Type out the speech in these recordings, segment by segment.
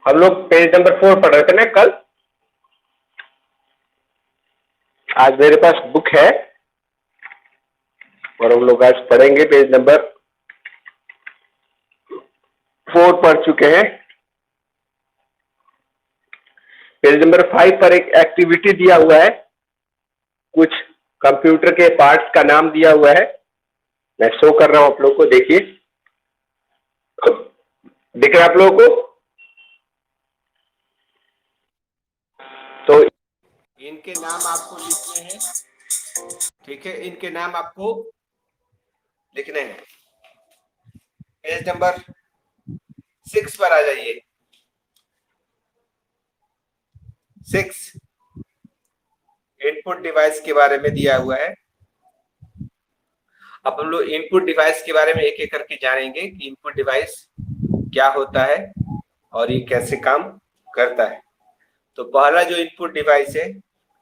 हम लोग page number 4 पढ़ रहे थे ना कल। आज मेरे पास बुक है और हम लोग आज पढ़ेंगे पेज नंबर 4 पढ़ चुके हैं। पेज नंबर 5 पर एक एक्टिविटी दिया हुआ है, कुछ कंप्यूटर के पार्ट्स का नाम दिया हुआ है। मैं शो कर रहा हूं आप लोगों को, देखिए। दिख रहा है आप लोगों को? तो इनके नाम आपको लिखने हैं, ठीक है? इनके नाम आपको लिखने हैं। पेज नंबर 6 पर आ जाइए। 6 इनपुट डिवाइस के बारे में दिया हुआ है। अब हम लोग इनपुट डिवाइस के बारे में एक एक करके जानेंगे कि इनपुट डिवाइस क्या होता है और ये कैसे काम करता है। तो पहला जो इनपुट डिवाइस है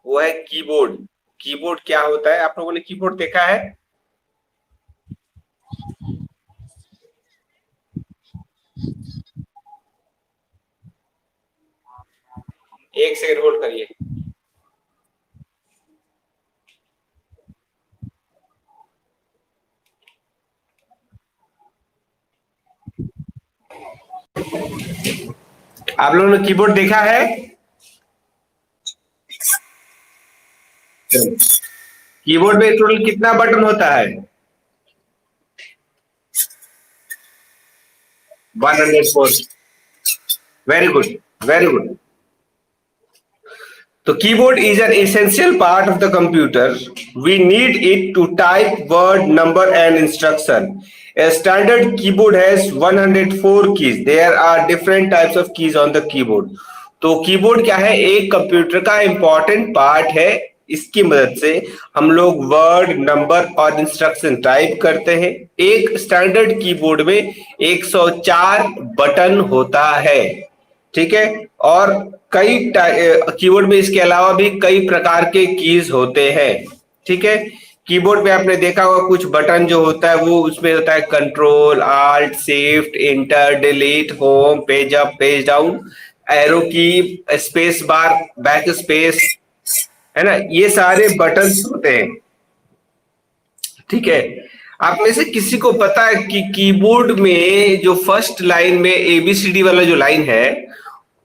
वो है कीबोर्ड। कीबोर्ड क्या होता है? आप लोगों ने कीबोर्ड देखा है? एक सेकंड होल्ड करिए। आप लोगों ने कीबोर्ड देखा है? कीबोर्ड में टोटल कितना बटन होता है? 104। Very good, very good. तो keyboard is an essential part of the computer. We need it to type word, number and instruction. A standard keyboard has 104 keys. There are different types of keys on the keyboard. तो keyboard क्या है? एक computer का important part है। इसकी मदद से हम लोग वर्ड, नंबर और इंस्ट्रक्शन टाइप करते हैं। एक स्टैंडर्ड कीबोर्ड में 104 बटन होता है, ठीक है? और कई कीबोर्ड में इसके अलावा भी कई प्रकार के कीज होते हैं, ठीक है? कीबोर्ड पे आपने देखा होगा कुछ बटन जो होता है वो उसमें होता है control, alt, shift, inter, delete, home, page up, page down, arrow की, स्पेस बार, बैक स्पेस, है ना? ये सारे बटन्स होते हैं, ठीक है? आप में से किसी को पता है कि कीबोर्ड में जो फर्स्ट लाइन में एबीसीडी वाला जो लाइन है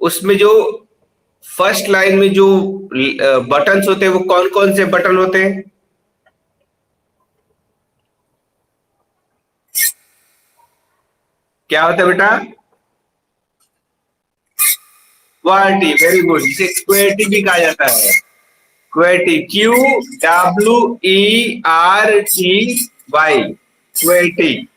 उसमें जो फर्स्ट लाइन में जो बटन्स होते हैं वो कौन कौन से बटन होते हैं? क्या होता है बेटा? Corti, very good. इसे क्वेटी भी कहा जाता है। Qwerty, QWERTY, qwerty.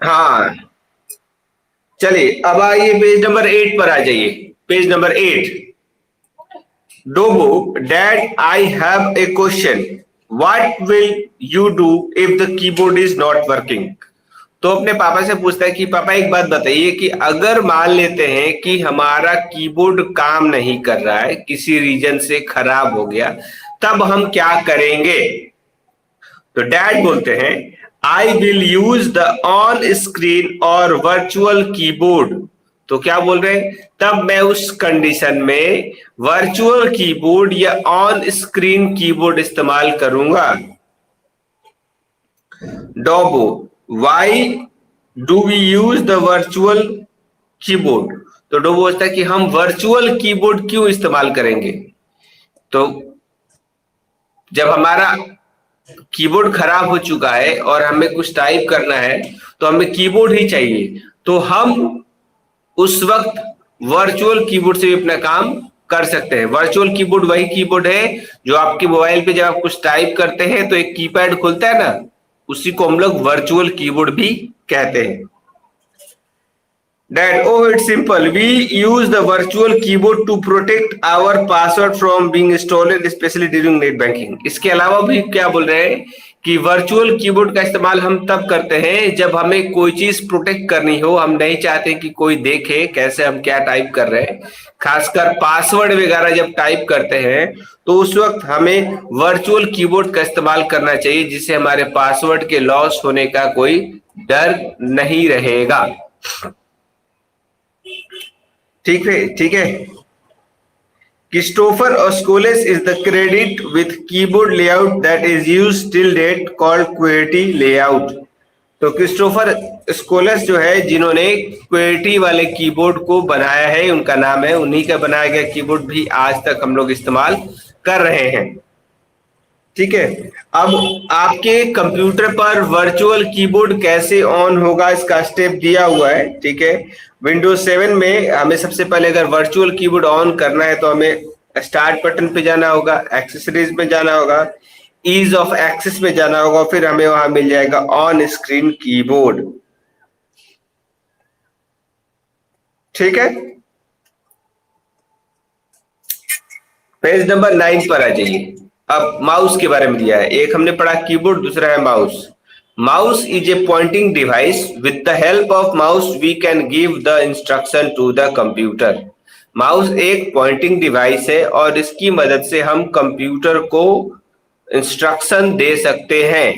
हाँ, चलिए अब आइए पेज नंबर 8 पर आ जाइए। Page number 8। Dobo, Dad, I have a question. What will you do if the keyboard is not working? तो अपने पापा से पूछता है कि पापा एक बात बताइए कि अगर मान लेते हैं कि हमारा कीबोर्ड काम नहीं कर रहा है, किसी रीजन से खराब हो गया, तब हम क्या करेंगे? तो डैड बोलते हैं I will use the on screen और वर्चुअल कीबोर्ड। तो क्या बोल रहे हैं? तब मैं उस कंडीशन में वर्चुअल कीबोर्ड या ऑन स्क्रीन कीबोर्ड इस्तेमाल करूंगा। Dobo, why do we use the virtual keyboard? तो डोबो बोलता है कि हम वर्चुअल कीबोर्ड क्यों इस्तेमाल करेंगे? तो जब हमारा कीबोर्ड खराब हो चुका है और हमें कुछ टाइप करना है तो हमें कीबोर्ड ही चाहिए, तो हम उस वक्त वर्चुअल कीबोर्ड से भी अपना काम कर सकते हैं। वर्चुअल कीबोर्ड वही कीबोर्ड है जो आपके मोबाइल पे जब आप कुछ टाइप करते हैं तो एक कीपैड खुलता है ना, उसी को हम लोग वर्चुअल कीबोर्ड भी कहते हैं। That, oh, it's simple. We use the virtual keyboard to protect our password from being stolen, especially during net banking. इसके अलावा भी क्या बोल रहे हैं कि वर्चुअल कीबोर्ड का इस्तेमाल हम तब करते हैं जब हमें कोई चीज प्रोटेक्ट करनी हो, हम नहीं चाहते कि कोई देखे कैसे हम क्या टाइप कर रहे हैं, खासकर पासवर्ड वगैरह जब टाइप करते हैं तो उस वक्त हमें वर्चुअल कीबोर्ड का इस्तेमाल करना चाहिए, जिससे हमारे पासवर्ड के लॉस होने का कोई डर नहीं रहेगा। ठीक है, ठीक है। Christopher Oscoles is the credit with keyboard layout that is used till date called QWERTY layout। तो क्रिस्टोफर स्कोलस जो है जिन्होंने QWERTY वाले कीबोर्ड को बनाया है, उनका नाम है, उन्हीं का बनाया गया कीबोर्ड भी आज तक हम लोग इस्तेमाल कर रहे हैं। ठीक है, अब आपके कंप्यूटर पर वर्चुअल कीबोर्ड कैसे ऑन होगा इसका स्टेप दिया हुआ है। ठीक है, विंडोज 7 में हमें सबसे पहले अगर वर्चुअल कीबोर्ड ऑन करना है तो हमें स्टार्ट बटन पे जाना होगा, एक्सेसरीज में जाना होगा, ईज ऑफ एक्सेस में जाना होगा, फिर हमें वहां मिल जाएगा ऑन स्क्रीन कीबोर्ड। ठीक है, पेज नंबर 9 पर आ जाइए। अब माउस के बारे में दिया है, एक हमने पढ़ा कीबोर्ड, दूसरा है mouse. Mouse is a pointing device, with the help of mouse we can give the instruction to the computer. Mouse एक पॉइंटिंग डिवाइस है और इसकी मदद से हम कंप्यूटर को इंस्ट्रक्शन दे सकते हैं।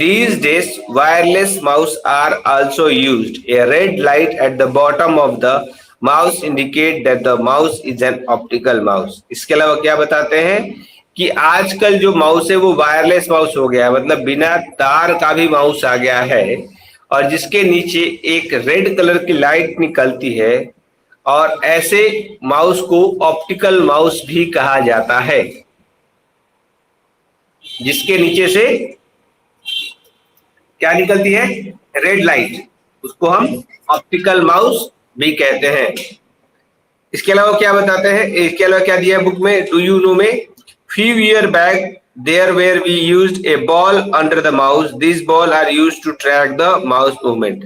These days, wireless mouse are also used. A red light at the bottom of the mouse indicate that the mouse is an optical mouse। इसके अलावा क्या बताते हैं कि आजकल जो माउस है वो वायरलेस माउस हो गया है, मतलब बिना तार का भी माउस आ गया है, और जिसके नीचे एक रेड कलर की लाइट निकलती है, और ऐसे माउस को ऑप्टिकल माउस भी कहा जाता है, जिसके नीचे से क्या निकलती है, रेड लाइट, उसको हम ऑप्टिकल माउस भी कहते हैं। इसके अलावा क्या बताते हैं, इसके अलावा क्या दिया है बुक में, डू यू नो में, few year back there where we used a ball under the mouse, these ball are used to track the mouse movement।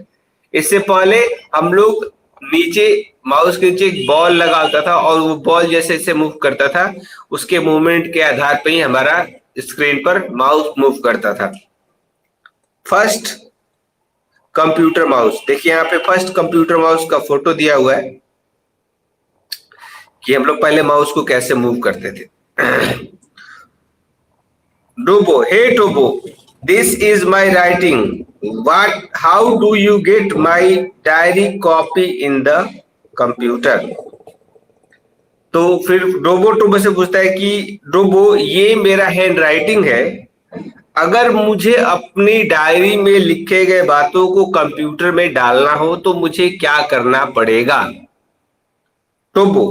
इससे पहले हम लोग नीचे माउस के नीचे एक बॉल लगा होता था और वो बॉल जैसे जैसे मूव करता था उसके मूवमेंट के आधार पर ही हमारा स्क्रीन पर माउस मूव करता था। फर्स्ट कंप्यूटर माउस, देखिए यहाँ पे फर्स्ट कंप्यूटर माउस का फोटो दिया हुआ है कि हम लोग पहले माउस को कैसे मूव करते थे। Tobo, hey Tobo, this is my writing. How do you get my diary copy in the computer? तो फिर टोबो से पूछता है कि टोबो, ये मेरा हैंड राइटिंग है, अगर मुझे अपनी डायरी में लिखे गए बातों को कंप्यूटर में डालना हो तो मुझे क्या करना पड़ेगा? Tobo,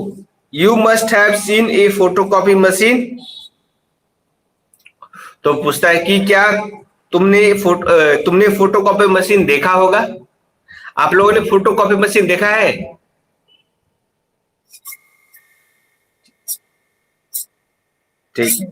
you must have seen a photocopy machine. तो पूछता है कि क्या तुमने फोटोकॉपी मशीन देखा होगा? आप लोगों ने फोटोकॉपी मशीन देखा है? ठीक है,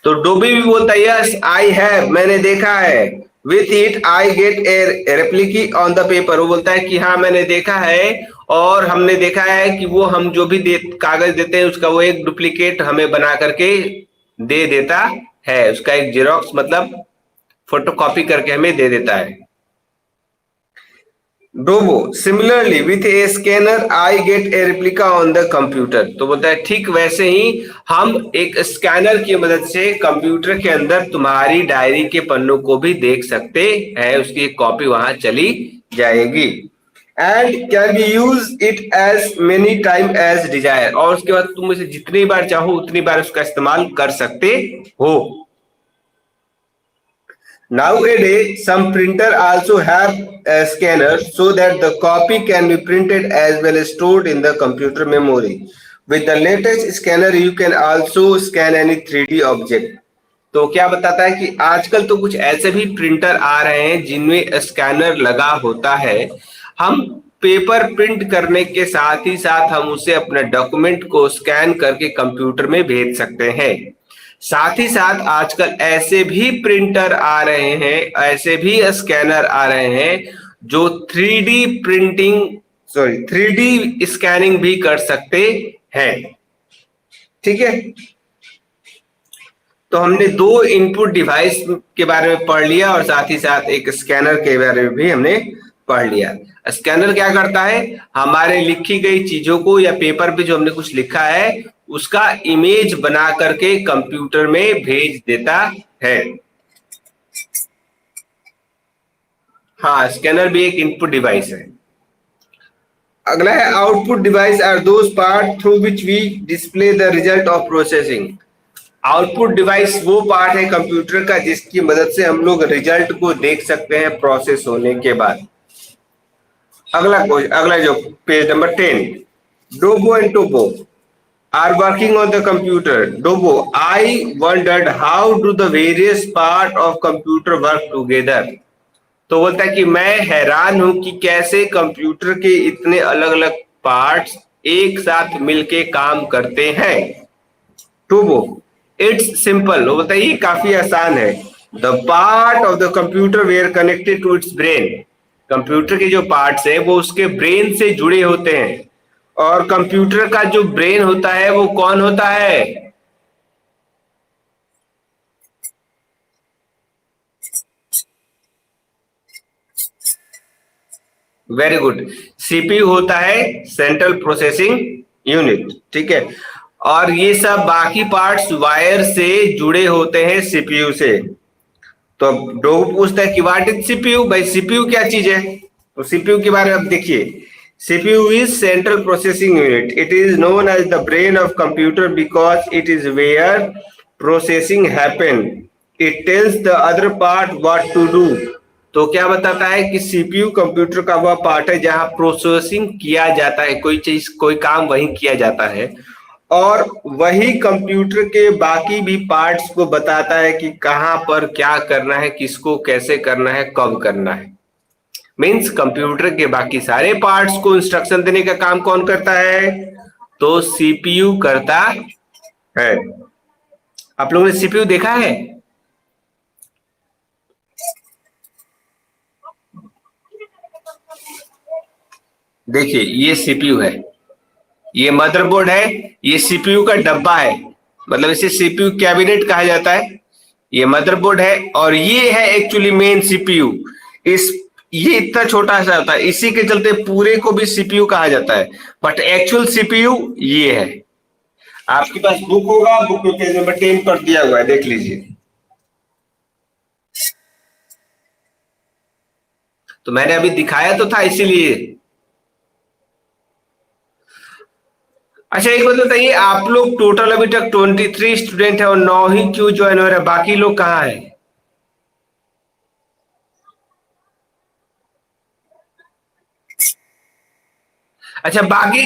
तो डोबी भी बोलता है यस आई हैव, मैंने देखा है। With it I get a replica on the paper, वो बोलता है कि हाँ मैंने देखा है, और हमने देखा है कि वो हम जो भी कागज देते हैं उसका वो एक डुप्लीकेट हमें बना करके दे देता है, उसका एक जेरोक्स मतलब फोटोकॉपी करके हमें दे देता है। Dobo, similarly with a scanner I get a replica on the computer, तो बोलता है ठीक वैसे ही हम एक स्कैनर की मदद से कंप्यूटर के अंदर तुम्हारी डायरी के पन्नों को भी देख सकते हैं, उसकी एक कॉपी वहां चली जाएगी। And can be use it as many time as desire, और उसके बाद तुम इसे जितनी बार चाहो उतनी बार उसका इस्तेमाल कर सकते हो। Nowadays, some printer also have a scanner so that the copy can be printed as well as stored in the computer memory. With the latest scanner, you can also scan any 3D object. तो क्या बताता है कि आजकल तो कुछ ऐसे भी प्रिंटर आ रहे हैं जिनमें स्कैनर लगा होता है, हम पेपर प्रिंट करने के साथ ही साथ हम उसे अपने डॉक्यूमेंट को स्कैन करके कंप्यूटर में भेज सकते हैं। साथ ही साथ आजकल ऐसे भी प्रिंटर आ रहे हैं, ऐसे भी स्कैनर आ रहे हैं जो 3D printing sorry 3D scanning भी कर सकते हैं। ठीक है, तो हमने दो इनपुट डिवाइस के बारे में पढ़ लिया और साथ ही साथ एक स्कैनर के बारे में भी हमने पढ़ लिया। स्कैनर क्या करता है, हमारे लिखी गई चीजों को या पेपर पे जो हमने कुछ लिखा है उसका इमेज बना करके कंप्यूटर में भेज देता है। हाँ, स्कैनर भी एक इनपुट डिवाइस है। अगला है output device are those part through which we display the result of processing. Output device वो पार्ट है कंप्यूटर का जिसकी मदद से हम लोग रिजल्ट को देख सकते हैं प्रोसेस होने के बाद। अगला जो page number 10, Dobo and Tobo are working on the computer. Dobo, I wondered how do the various part of computer work together. तो बोलता है कि मैं हैरान हूं कि कैसे कंप्यूटर के इतने अलग अलग पार्ट्स एक साथ मिलके काम करते हैं। टूबो, इट्स सिंपल, वो बोलता है ये काफी आसान है। The part of the computer where connected to its brain. Computer के जो पार्ट्स है वो उसके ब्रेन से जुड़े होते हैं और कंप्यूटर का जो ब्रेन होता है वो कौन होता है? वेरी गुड, सीपीयू होता है सेंट्रल प्रोसेसिंग यूनिट। ठीक है, और ये सब बाकी पार्ट्स वायर से जुड़े होते हैं सीपीयू से। तो डोग पूछता है कि व्हाट इज सीपीयू। भाई सीपीयू क्या चीज है, तो सीपीयू के बारे में आप देखिए। CPU is central processing unit. It is known as the brain of computer because it is where processing happen. It tells the other part what to do. तो क्या बताता है कि CPU कंप्यूटर का वह पार्ट है जहां प्रोसेसिंग किया जाता है, कोई चीज कोई काम वही किया जाता है और वही कंप्यूटर के बाकी भी पार्ट्स को बताता है कि कहां पर क्या करना है, किसको कैसे करना है, कब करना है। मीन्स कंप्यूटर के बाकी सारे पार्ट्स को इंस्ट्रक्शन देने का काम कौन करता है? तो सीपीयू करता है। आप लोगों ने सीपीयू देखा है? देखिए ये सीपीयू है, ये मदरबोर्ड है, ये सीपीयू का डब्बा है, मतलब इसे सीपीयू कैबिनेट कहा जाता है। ये मदरबोर्ड है और ये है एक्चुअली मेन सीपीयू। इस ये इतना छोटा सा होता है, इसी के चलते पूरे को भी सीपीयू कहा जाता है, बट एक्चुअल सीपीयू ये है। आपके पास बुक होगा, बुक में पेज नंबर 10 पर दिया हुआ है, देख लीजिए। तो मैंने अभी दिखाया तो था इसीलिए। अच्छा एक बात बताइए, आप लोग टोटल अभी तक 23 स्टूडेंट है और 9 ही क्यों ज्वाइन हो रहे हैं, बाकी लोग कहाँ है? अच्छा बाकी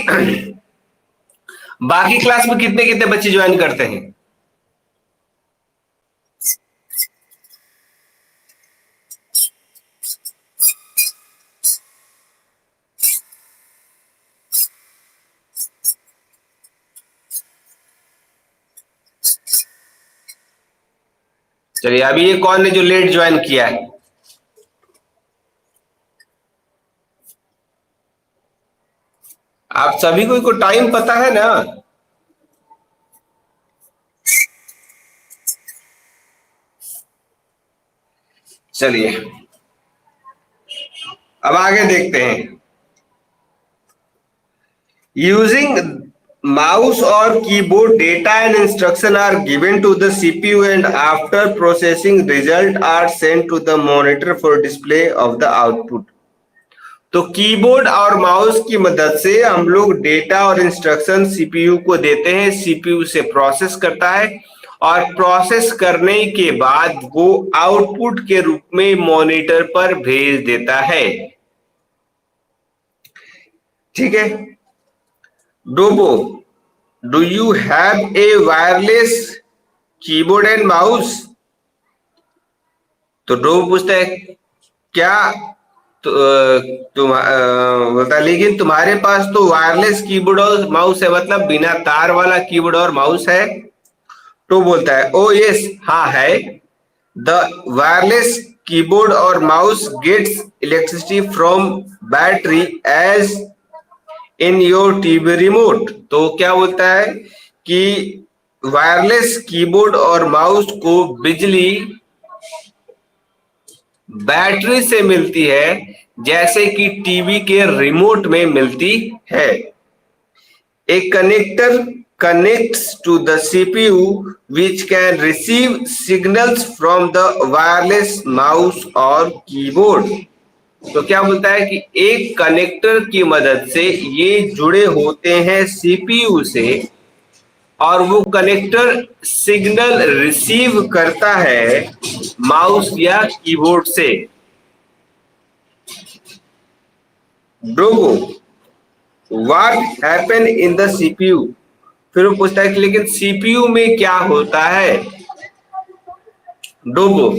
क्लास में कितने कितने बच्चे ज्वाइन करते हैं? चलिए अभी ये कौन है जो लेट ज्वाइन किया है? आप सभी को टाइम पता है ना? चलिए अब आगे देखते हैं। यूजिंग माउस और keyboard data and instruction are given to the CPU and after processing result are sent to the monitor for display of the output. तो कीबोर्ड और माउस की मदद से हम लोग डेटा और इंस्ट्रक्शन सीपीयू को देते हैं, सीपीयू से प्रोसेस करता है और प्रोसेस करने के बाद वो आउटपुट के रूप में मॉनिटर पर भेज देता है। ठीक है, Dobo, do you have a wireless keyboard and mouse? तो डोबो पूछता है क्या बोलता है लेकिन तुम्हारे पास तो वायरलेस कीबोर्ड और माउस है, मतलब बिना तार वाला कीबोर्ड और माउस है। तो बोलता है ओ यस, हाँ है। द वायरलेस कीबोर्ड और mouse gets electricity from battery as in your TV remote. तो क्या बोलता है कि वायरलेस कीबोर्ड और माउस को बिजली बैटरी से मिलती है, जैसे कि टीवी के रिमोट में मिलती है। A connector connects to the CPU, which can receive signals from the wireless mouse or keyboard। तो क्या बोलता है कि एक कनेक्टर की मदद से ये जुड़े होते हैं सीपीयू से, और वो कनेक्टर सिग्नल रिसीव करता है माउस या कीबोर्ड से। Brogo, what happen in the CPU. फिर वो पूछता है कि लेकिन सीपीयू में क्या होता है। Dobo,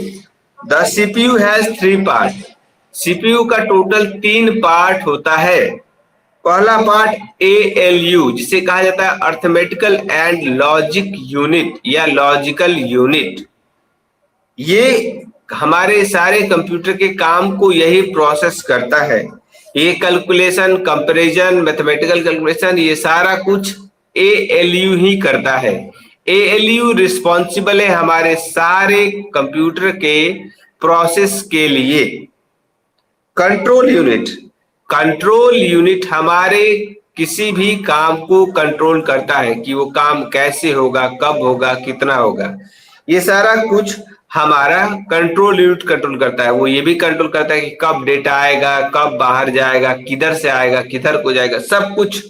the CPU has 3 part. CPU का टोटल 3 पार्ट होता है। पहला पार्ट एएलयू, जिसे कहा जाता है अर्थमेटिकल एंड लॉजिक यूनिट या लॉजिकल यूनिट। ये हमारे सारे कंप्यूटर के काम को यही प्रोसेस करता है। ये कैलकुलेशन, कंपैरिजन, मैथमेटिकल कैलकुलेशन, ये सारा कुछ एएलयू ही करता है। एएलयू रिस्पॉन्सिबल है हमारे सारे कंप्यूटर के प्रोसेस के लिए। कंट्रोल यूनिट, कंट्रोल यूनिट हमारे किसी भी काम को कंट्रोल करता है कि वो काम कैसे होगा, कब होगा, कितना होगा। ये सारा कुछ हमारा कंट्रोल यूनिट कंट्रोल करता है। वो ये भी कंट्रोल करता है कि कब डेटा आएगा, कब बाहर जाएगा, किधर से आएगा, किधर को जाएगा, सब कुछ।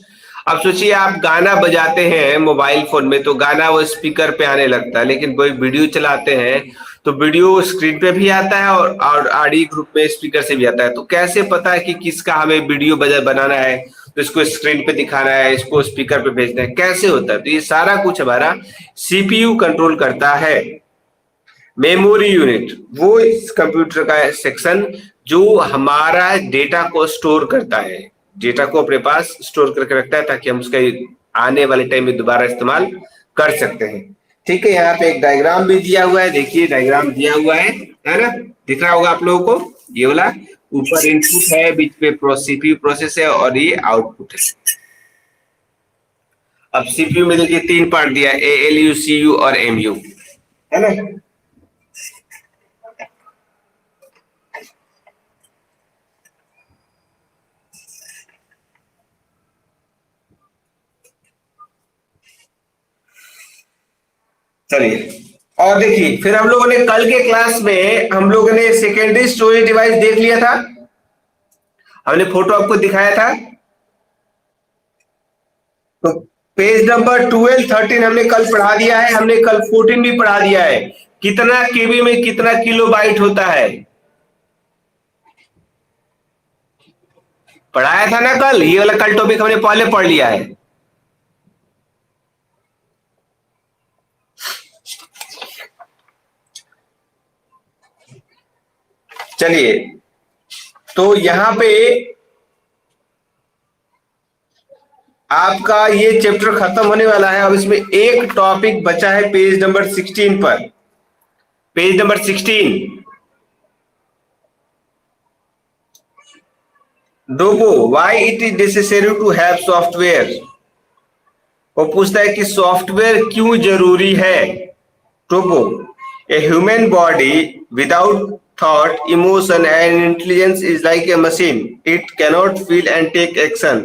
अब सोचिए आप गाना बजाते हैं मोबाइल फोन में, तो गाना वो स्पीकर पे आने लगता है, लेकिन कोई वीडियो चलाते हैं तो वीडियो स्क्रीन पे भी आता है और ऑडियो ग्रुप में स्पीकर से भी आता है। तो कैसे पता है कि किसका हमें वीडियो बनाना है, तो इसको स्क्रीन पे दिखाना है, इसको स्पीकर पे भेजना है, कैसे होता है। तो ये सारा कुछ हमारा सीपीयू कंट्रोल करता है। मेमोरी यूनिट, वो इस कंप्यूटर का सेक्शन जो हमारा डेटा को स्टोर करता है, डेटा को अपने पास स्टोर करके रखता है, ताकि हम उसका आने वाले टाइम में दोबारा इस्तेमाल कर सकते हैं। ठीक है, यहाँ पे एक डायग्राम भी दिया हुआ है। देखिए डायग्राम दिया हुआ है ना, दिख रहा होगा आप लोगों को। ये वाला ऊपर इनपुट है, बीच पे सीपीयू प्रोसेस है, और ये आउटपुट है। अब सीपीयू में देखिए 3 पार्ट दिया है, एएलयू, सीयू और एमयू, है ना। चलिए, और देखिए फिर हम लोगों ने कल के क्लास में हम लोगों ने सेकेंडरी स्टोरेज डिवाइस देख लिया था। हमने फोटो आपको दिखाया था। तो पेज नंबर 12, 13 हमने कल पढ़ा दिया है। हमने कल 14 भी पढ़ा दिया है, कितना केबी में कितना किलोबाइट होता है। पढ़ाया था ना कल, ये वाला कल टॉपिक हमने पहले पढ़ लिया है। चलिए, तो यहां पे आपका ये चैप्टर खत्म होने वाला है। अब इसमें एक टॉपिक बचा है पेज नंबर 16 पर। Page number 16, Dobo, why it is necessary to have software. वो पूछता है कि सॉफ्टवेयर क्यों जरूरी है। Tobo, a human body without thought, emotion and intelligence is like a machine. It cannot feel and take action,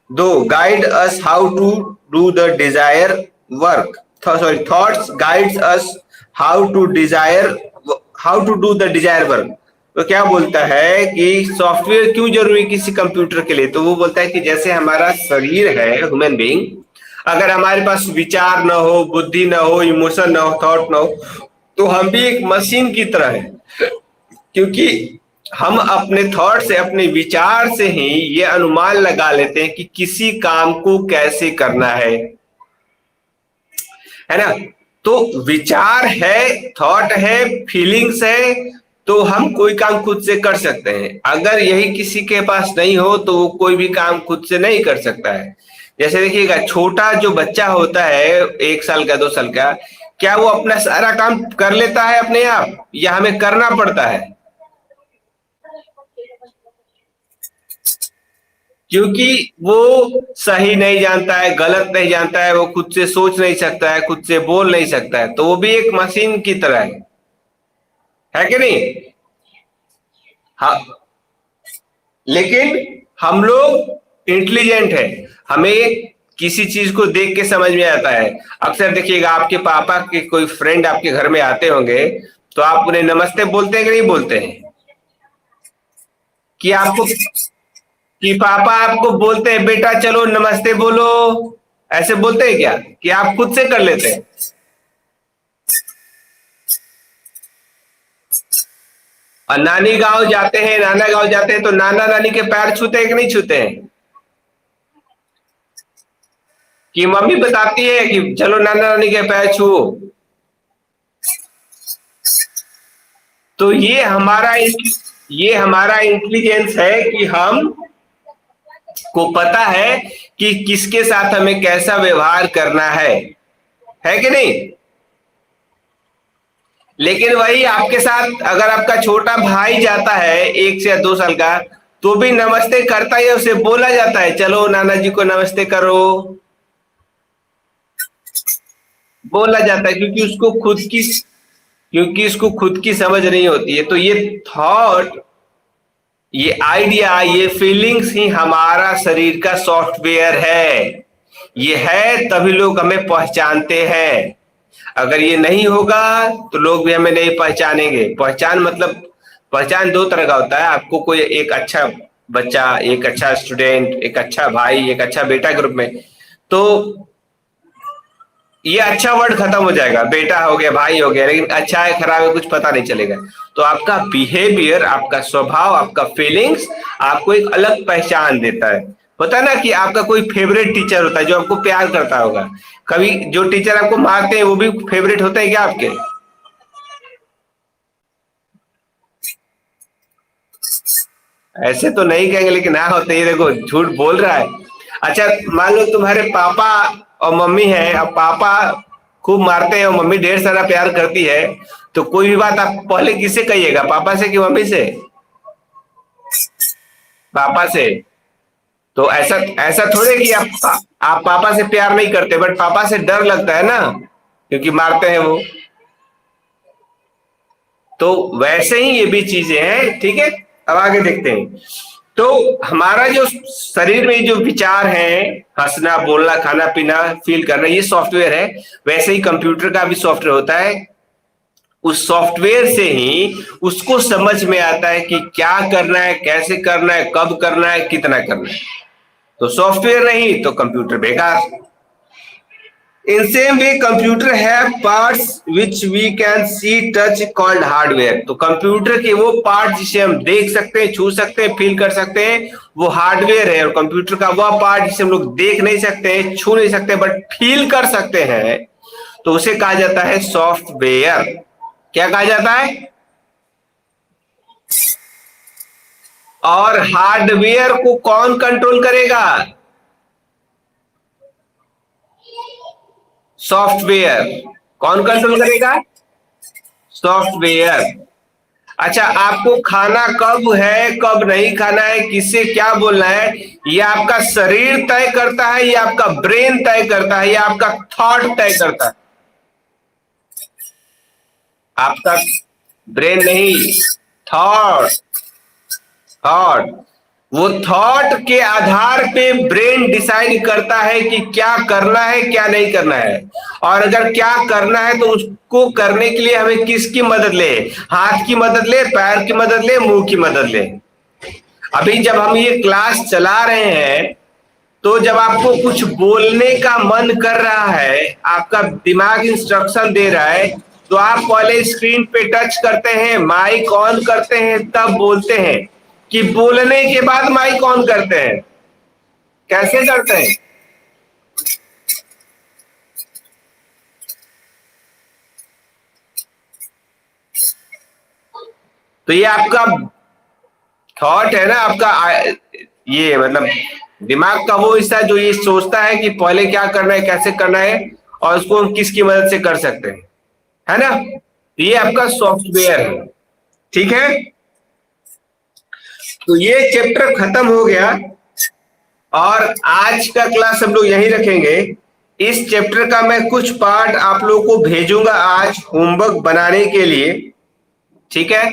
though guide us how to do the desire work. Sorry, thoughts guides us how to do the desire work. तो क्या बोलता है कि software क्यों जरूरी किसी computer के लिए। तो वो बोलता है कि जैसे हमारा शरीर है, ह्यूमन बीइंग, अगर हमारे पास विचार ना हो, बुद्धि ना हो, इमोशन ना हो, थॉट ना हो, तो हम भी एक मशीन की तरह है। क्योंकि हम अपने थॉट से, अपने विचार से ही ये अनुमान लगा लेते हैं कि किसी काम को कैसे करना है ना। तो विचार है, थॉट है, फीलिंग्स है, तो हम कोई काम खुद से कर सकते हैं। अगर यही किसी के पास नहीं हो तो वो कोई भी काम खुद से नहीं कर सकता है। जैसे देखिएगा, छोटा जो बच्चा होता है, 1 साल का, 2 साल का, क्या वो अपना सारा काम कर लेता है अपने आप, या हमें करना पड़ता है। क्योंकि वो सही नहीं जानता है, गलत नहीं जानता है, वो खुद से सोच नहीं सकता है, खुद से बोल नहीं सकता है, तो वो भी एक मशीन की तरह है कि नहीं? हाँ, लेकिन हम लोग इंटेलिजेंट है, हमें किसी चीज को देख के समझ में आता है। अक्सर देखिएगा आपके पापा के कोई फ्रेंड आपके घर में आते होंगे, तो आप उन्हें नमस्ते बोलते हैं कि नहीं बोलते हैं? कि आपको कि पापा आपको बोलते हैं बेटा चलो नमस्ते बोलो, ऐसे बोलते हैं क्या, कि आप खुद से कर लेते हैं? और नानी गांव जाते हैं, नाना गांव जाते हैं, तो नाना नानी के पैर छूते हैं कि नहीं छूते हैं? कि मम्मी बताती है कि चलो नाना नानी के पैर छुओ? तो ये हमारा इंटेलिजेंस है कि हम को पता है कि किसके साथ हमें कैसा व्यवहार करना है कि नहीं? लेकिन वही आपके साथ अगर आपका छोटा भाई जाता है 1 से 2 साल का, तो भी नमस्ते करता है, उसे बोला जाता है चलो नाना जी को नमस्ते करो, बोला जाता है, क्योंकि उसको खुद की समझ नहीं होती है। तो ये थॉट, ये आइडिया, ये फीलिंग्स ही हमारा शरीर का सॉफ्टवेयर है। ये है तभी लोग हमें पहचानते हैं। अगर ये नहीं होगा तो लोग भी हमें नहीं पहचानेंगे। पहचान मतलब, पहचान दो तरह का होता है। आपको कोई एक अच्छा बच्चा, एक अच्छा स्टूडेंट, एक अच्छा भाई, एक अच्छा बेटा ग्रुप में, तो ये अच्छा वर्ड खत्म हो जाएगा, बेटा हो गया, भाई हो गया, लेकिन अच्छा है खराब है कुछ पता नहीं चलेगा। तो आपका बिहेवियर, आपका स्वभाव, आपका फीलिंग्स आपको एक अलग पहचान देता है। होता है ना कि आपका कोई फेवरेट टीचर होता है जो आपको प्यार करता होगा। कभी जो टीचर आपको मारते हैं वो भी फेवरेट होते हैं क्या आपके? ऐसे तो नहीं कहेंगे, लेकिन हाँ होते ही, देखो झूठ बोल रहा है। अच्छा, मान लो तुम्हारे पापा और मम्मी है, अब पापा खूब मारते हैं और मम्मी ढेर सारा प्यार करती है, तो कोई भी बात आप पहले किससे कहिएगा, पापा से कि मम्मी से? पापा से। तो ऐसा ऐसा थोड़े कि आप पापा से प्यार नहीं करते, बट पापा से डर लगता है ना, क्योंकि मारते हैं वो। तो वैसे ही ये भी चीजें हैं, ठीक है। अब आगे देखते हैं। तो हमारा जो शरीर में जो विचार है, हंसना, बोलना, खाना पीना, फील करना, ये सॉफ्टवेयर है। वैसे ही कंप्यूटर का भी सॉफ्टवेयर होता है। उस सॉफ्टवेयर से ही उसको समझ में आता है कि क्या करना है, कैसे करना है, कब करना है, कितना करना है। तो सॉफ्टवेयर नहीं तो कंप्यूटर बेकार। In same way computer have parts which we can see touch called hardware. तो कंप्यूटर के वो पार्ट जिसे हम देख सकते हैं, छू सकते हैं, फील कर सकते हैं, वो हार्डवेयर है। और कंप्यूटर का वह पार्ट जिसे हम लोग देख नहीं सकते, छू नहीं सकते, बट फील कर सकते हैं, तो उसे कहा जाता है सॉफ्टवेयर। क्या कहा जाता है? और हार्डवेयर को कौन कंट्रोल करेगा? सॉफ्टवेयर। कौन कंट्रोल करेगा? सॉफ्टवेयर। अच्छा, आपको खाना कब है, कब नहीं खाना है, किससे क्या बोलना है, ये आपका शरीर तय करता है, ये आपका ब्रेन तय करता है, ये आपका थॉट तय करता है? आपका ब्रेन नहीं, थॉट। थॉट। वो थॉट के आधार पे ब्रेन डिसाइड करता है कि क्या करना है, क्या नहीं करना है। और अगर क्या करना है तो उसको करने के लिए हमें किसकी मदद ले? हाथ की मदद ले, पैर की मदद ले, मुंह की मदद ले। अभी जब हम ये क्लास चला रहे हैं, तो जब आपको कुछ बोलने का मन कर रहा है, आपका दिमाग इंस्ट्रक्शन दे रहा है, तो आप पहले स्क्रीन पे टच करते हैं, माइक ऑन करते हैं, तब बोलते हैं, कि बोलने के बाद माइक ऑन करते हैं? कैसे करते हैं? तो ये आपका थॉट है ना, आपका ये मतलब दिमाग का वो हिस्सा जो ये सोचता है कि पहले क्या करना है, कैसे करना है, और उसको हम किसकी मदद से कर सकते हैं, है ना? तो ये आपका सॉफ्टवेयर है, ठीक है। तो ये चैप्टर खत्म हो गया। और आज का क्लास हम लोग यहीं रखेंगे। इस चैप्टर का मैं कुछ पार्ट आप लोगों को भेजूंगा आज होमवर्क बनाने के लिए, ठीक है।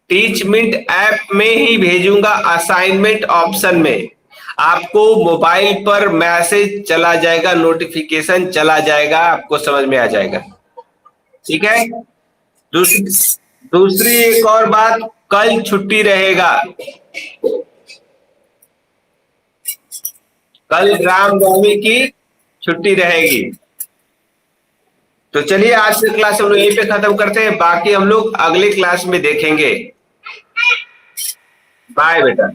टीच मिनट ऐप में ही भेजूंगा, असाइनमेंट ऑप्शन में आपको मोबाइल पर मैसेज चला जाएगा, नोटिफिकेशन चला जाएगा, आपको समझ में आ जाएगा, ठीक है। दूसरी दूसरी एक और बात, कल छुट्टी रहेगा, कल रामनवमी की छुट्टी रहेगी। तो चलिए आज की क्लास हम लोग यहीं पे खत्म करते हैं, बाकी हम लोग अगली क्लास में देखेंगे। बाय बेटा।